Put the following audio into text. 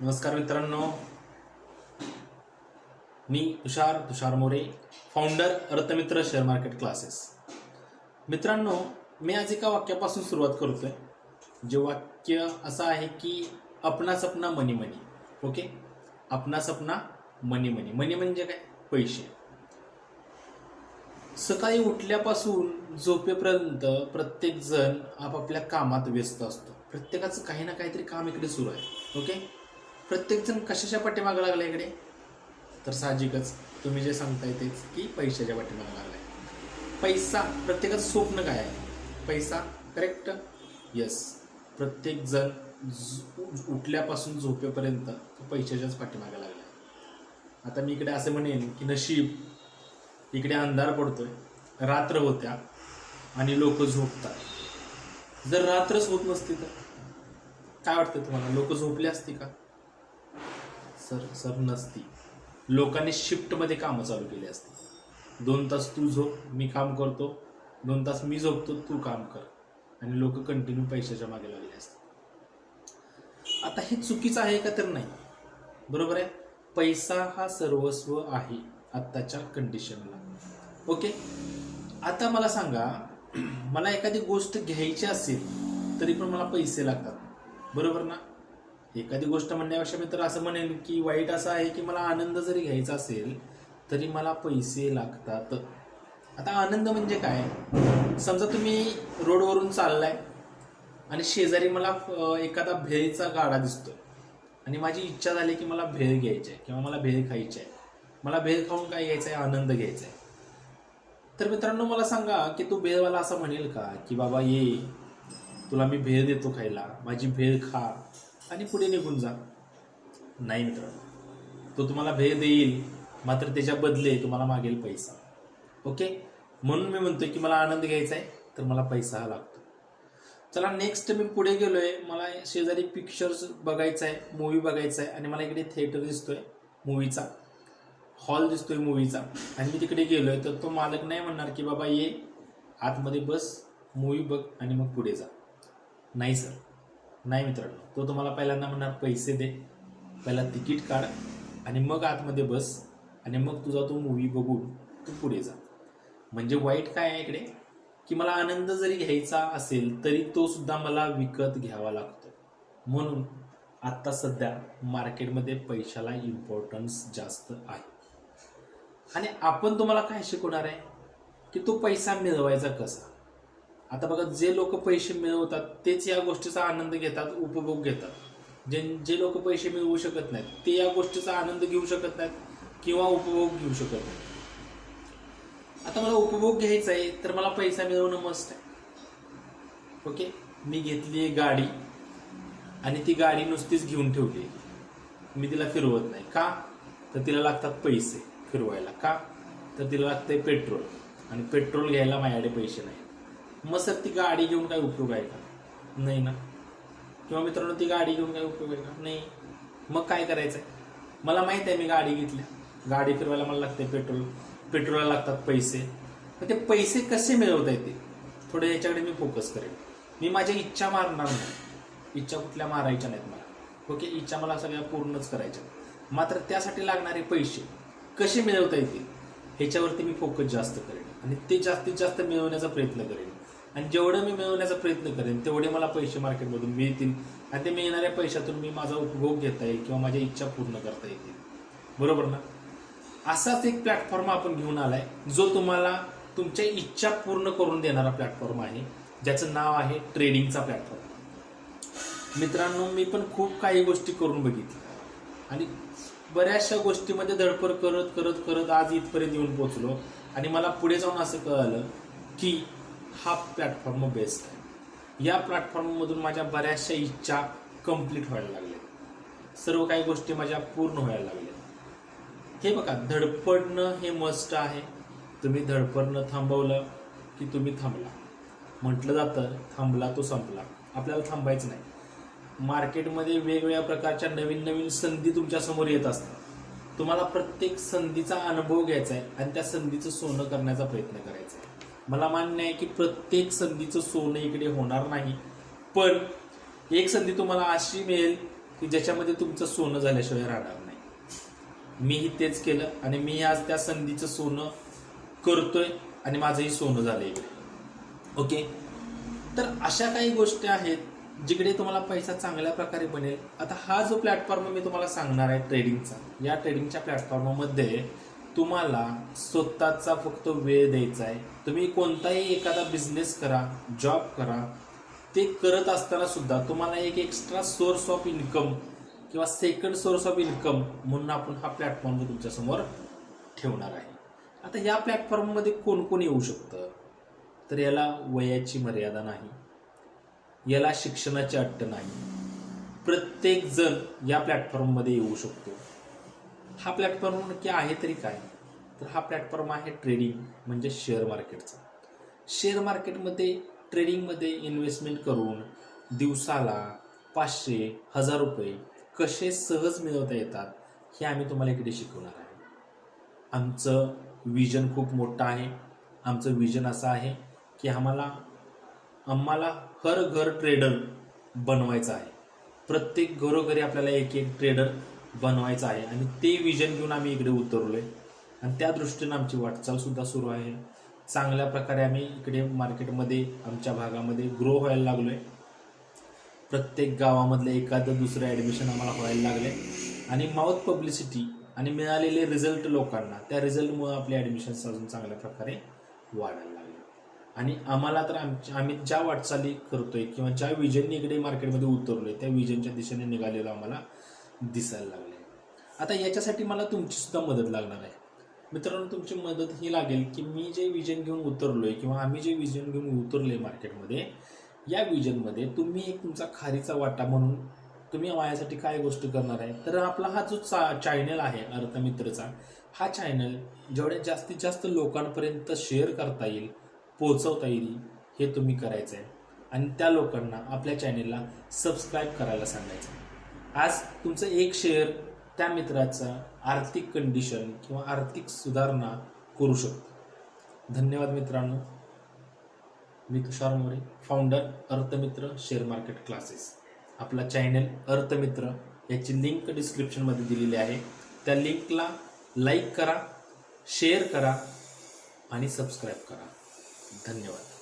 नमस्कार मित्रांनो, मी Tushar More, founder Ratnamitra share market classes. मित्रांनो, मी आज एका वाक्यापासून सुरुवात करतोय. जे वाक्य असं आहे की अपना सपना मनी मनी. ओके, अपना सपना मनी मनी. मनी म्हणजे काय? पैसे. सकाळी उठल्यापासून झोपेपर्यंत प्रत्येक जण आपापल्या कामात व्यस्त असतो. प्रत्येकाचं काही ना काहीतरी काम इकडे सुरू आहे. ओके, प्रत्येक जण कशाच्या पाठीमागे लागला इकडे? तर साहजिकच तुम्ही जे सांगताय तेच की पैशाच्या पाठीमागे लागलाय. पैसा, प्रत्येकाचं स्वप्न काय आहे? पैसा. करेक्ट? येस. प्रत्येक जण उठल्यापासून झोपेपर्यंत पैशाच्याच पाठीमागे लागलाय. आता मी इकडे असं म्हणेन की नशीब, इकडे अंधार पडतोय, रात्र होत्या आणि लोक झोपतात. जर रात्रच होत नसती तर काय वाटतं तुम्हाला? लोक झोपली असती का? सर नसती. लोकांनी शिफ्टमध्ये कामं चालू केली असती. 2 तास तू झोप, मी काम करतो. 2 तास मी झोपतो, तू काम कर. आणि लोक कंटिन्यू पैशाच्या मागे लागले असते. आता हे चुकीचं आहे का? तर नाही. बरोबर आहे. पैसा हा सर्वस्व आहे आत्ताच्या कंडिशनला. ओके, आता मला सांगा, मला एखादी गोष्ट घ्यायची असेल तरी पण मला पैसे लागतात. बरोबर ना? एखादी गोष्ट म्हणण्यापेक्षा मी तर असं म्हणेन की वाईट असं आहे की मला आनंद जरी घ्यायचा असेल तरी मला पैसे लागतात. आता आनंद म्हणजे काय? समजा तुम्ही रोडवरून चाललाय आणि शेजारी मला एखादा भेळचा गाडा दिसतोय आणि माझी इच्छा झाली की मला भेळ घ्यायची आहे किंवा मला भेळ खायची आहे. मला भेळ खाऊन काय घ्यायचं आहे? आनंद घ्यायचा आहे. तर मित्रांनो, मला सांगा की तो भेळवाला असं म्हणेल का की बाबा ये, तुला मी भेळ देतो खायला, माझी भेळ खा आणि पुढे निघून जा? नाही मित्रांनो, तो तुम्हाला भेळ देईल, मात्र त्याच्या बदले तुम्हाला मागेल पैसा. ओके, म्हणून मी म्हणतोय की मला आनंद घ्यायचा आहे तर मला पैसा हा लागतो. चला, नेक्स्ट मी पुढे गेलोय. मला शेजारी पिक्चर्स बघायचा आहे, मूवी बघायचा आहे आणि मला इकडे थिएटर दिसतोय, मूवीचा हॉल दिसतोय मूवीचा, आणि मी तिकडे गेलोय. तर तो मालक नाही म्हणणार की बाबा ये आतमध्ये बस, मूवी बघ आणि मग पुढे जा. नाही सर, नाही मित्रांनो. तो तुम्हाला पहिल्यांदा म्हणणार पैसे दे, पहिला तिकीट काढ आणि मग आतमध्ये बस आणि मग तुझा तो मूवी बघून तू पुढे जा. म्हणजे वाईट काय आहे इकडे? की मला आनंद जरी घ्यायचा असेल तरी तो सुद्धा मला विकत घ्यावा लागतो. म्हणून आत्ता सध्या मार्केटमध्ये पैशाला इम्पॉर्टन्स जास्त आहे. आणि आपण तुम्हाला काय शिकवणार आहे की तो पैसा मिळवायचा कसा. आता बघा, जे लोक पैसे मिळवतात तेच या गोष्टीचा आनंद घेतात, उपभोग घेतात. जे लोक पैसे मिळवू शकत नाहीत ते या गोष्टीचा आनंद घेऊ शकत नाहीत किंवा उपभोग घेऊ शकत नाहीत. आता मला उपभोग घ्यायचा आहे तर मला पैसा मिळवणं मस्त आहे. ओके, मी घेतली गाडी आणि ती गाडी नुसतीच घेऊन ठेवली, मी तिला फिरवत नाही. का? तर तिला लागतात पैसे फिरवायला. का? तर तिला लागतंय पेट्रोल, आणि पेट्रोल घ्यायला माझ्याकडे पैसे नाही. मग सर ती गाडी घेऊन काय उपयोग आहे का? नाही ना. किंवा मित्रांनो, ती गाडी घेऊन काय उपयोग आहे का? नाही. मग काय करायचंय? मला माहित आहे मी गाडी घेतल्या, गाडी फिरवायला मला लागते पेट्रोल, पेट्रोलला लागतात पैसे. तर ते पैसे कसे मिळवता येते थोडे याच्याकडे मी फोकस करेन. मी माझ्या इच्छा मारणार नाही. इच्छा कुठल्या मारायच्या नाहीत मला. ओके, इच्छा मला सगळ्या पूर्णच करायच्या. मात्र त्यासाठी लागणारे पैसे कसे मिळवता येतील ह्याच्यावरती मी फोकस जास्त करेन आणि ते जास्तीत जास्त मिळवण्याचा प्रयत्न करेन. आणि जेवढं मी मिळवण्याचा प्रयत्न करेन तेवढे मला पैसे मार्केटमधून मिळतील आणि ते मिळणाऱ्या पैशातून मी माझा उपभोग घेता येईल किंवा माझ्या इच्छा पूर्ण करता येतील. बरोबर ना? असाच एक प्लॅटफॉर्म आपण घेऊन आलाय जो तुम्हाला तुमच्या इच्छा पूर्ण करून देणारा प्लॅटफॉर्म आहे, ज्याचं नाव आहे ट्रेडिंगचा प्लॅटफॉर्म. मित्रांनो, मी पण खूप काही गोष्टी करून बघितल्या आणि बऱ्याचशा गोष्टीमध्ये धडपड करत करत करत आज इथपर्यंत येऊन पोहोचलो. आणि मला पुढे जाऊन असं कळलं की हा प्लॅटफॉर्म बेस्ट आहे. या प्लॅटफॉर्ममधून माझ्या बऱ्याचशा इच्छा कंप्लीट व्हायला लागल्या, सर्व काही गोष्टी माझ्या पूर्ण व्हायला लागल्या. हे बघा, धडपडणं हे मस्ट आहे. तुम्ही धडपडणं थांबवलं की तुम्ही थांबला. म्हटलं जातं थांबला तो संपला. आपल्याला थांबायचं नाही. मार्केटमध्ये वेगवेगळ्या प्रकारच्या नवीन नवीन संधी तुमच्या समोर येत असतात. तुम्हाला प्रत्येक संधीचा अनुभव घ्यायचा आहे आणि त्या संधीचं सोनं करण्याचा प्रयत्न करायचा आहे. मला मान्य आहे की प्रत्येक संधीचं सोनं इकडे होणार नाही, पण एक संधी तुम्हाला अशी मिळेल की ज्याच्यामध्ये तुमचं सोनं झाल्याशिवाय राहणार नाही. मीही तेच केलं आणि मी आज त्या संधीचं सोनं करतोय आणि माझंही सोनं झालंय. ओके, तर अशा काही गोष्टी आहेत जिकडे तुम्हाला पैसा चांगल्या प्रकारे बनेल. आता हा जो प्लॅटफॉर्म मी तुम्हाला सांगणार आहे ट्रेडिंगचा, या ट्रेडिंगच्या प्लॅटफॉर्ममध्ये तुम्हाला स्वतःचा फक्त वेळ द्यायचा आहे. तुम्ही कोणताही एखादा बिझनेस करा, जॉब करा, ते करत असताना सुद्धा तुम्हाला एक एक्स्ट्रा सोर्स ऑफ इन्कम किंवा सेकंड सोर्स ऑफ इन्कम म्हणून आपण हा प्लॅटफॉर्म तुमच्यासमोर ठेवणार आहे. आता या प्लॅटफॉर्ममध्ये कोण कोण येऊ शकतं, तर याला वयाची मर्यादा नाही, याला शिक्षणाची अट नाही, प्रत्येक जण या प्लॅटफॉर्ममध्ये येऊ शकतो. हा प्लॅटफॉर्म नक्की आहे तरी काय, तर हा प्लॅटफॉर्म आहे ट्रेडिंग म्हणजे शेअर मार्केटचा. शेअर मार्केटमध्ये ट्रेडिंगमध्ये इन्व्हेस्टमेंट करून दिवसाला 500-1000 रुपये कसे सहज मिळवता येतात हे आम्ही तुम्हाला इकडे शिकवणार आहे. आमचं विजन खूप मोठं आहे. आमचं विजन असं आहे की आम्हाला हर घर ट्रेडर बनवायचं आहे. प्रत्येक घरोघरी आपल्याला एक एक ट्रेडर बनवायचं आहे आणि ते विजन घेऊन आम्ही इकडे उतरलोय आणि त्या दृष्टीनं आमची वाटचाल सुद्धा सुरू आहे. चांगल्या प्रकारे आम्ही इकडे मार्केटमध्ये आमच्या भागामध्ये ग्रो व्हायला लागलोय. प्रत्येक गावामधलं एखादं दुसरं ॲडमिशन आम्हाला व्हायला लागले आणि माउथ पब्लिसिटी आणि मिळालेले रिझल्ट लोकांना, त्या रिझल्टमुळे आपले ॲडमिशन्स अजून चांगल्या प्रकारे वाढायला लागले. आणि आम्हाला तर आम्ही ज्या वाटचाली करतोय किंवा ज्या विजनने इकडे मार्केटमध्ये उतरलोय त्या विजनच्या दिशेने निघालेलं आम्हाला दिसायला लागले. आता याच्यासाठी मला तुमची सुद्धा मदत लागणार आहे. मित्रांनो, तुमची मदत ही लागेल की मी जे विजन घेऊन उतरलोय किंवा आम्ही जे विजन घेऊन उतरलोय मार्केटमध्ये, या विजनमध्ये तुम्ही एक तुमचा खारीचा वाटा म्हणून तुम्ही माझ्यासाठी काय गोष्ट करणार आहे, तर आपला हा जो चॅनल आहे अर्थमित्रचा, हा चॅनल जेवढ्या जास्तीत जास्त लोकांपर्यंत शेअर करता येईल, पोहोचवता येईल, हे तुम्ही करायचं आहे आणि त्या लोकांना आपल्या चॅनलला सबस्क्राईब करायला सांगायचं. आज तुमचं एक शेअर त्या मित्राचं आर्थिक कंडिशन किंवा आर्थिक सुधारणा करू शकतो. धन्यवाद मित्रांनो. मी Tushar More, founder Arthamitra share market classes. आपला चॅनल अर्थमित्र याची लिंक डिस्क्रिप्शनमध्ये दिलेली आहे. त्या लिंकला लाईक करा, शेअर करा आणि सबस्क्राईब करा. धन्यवाद.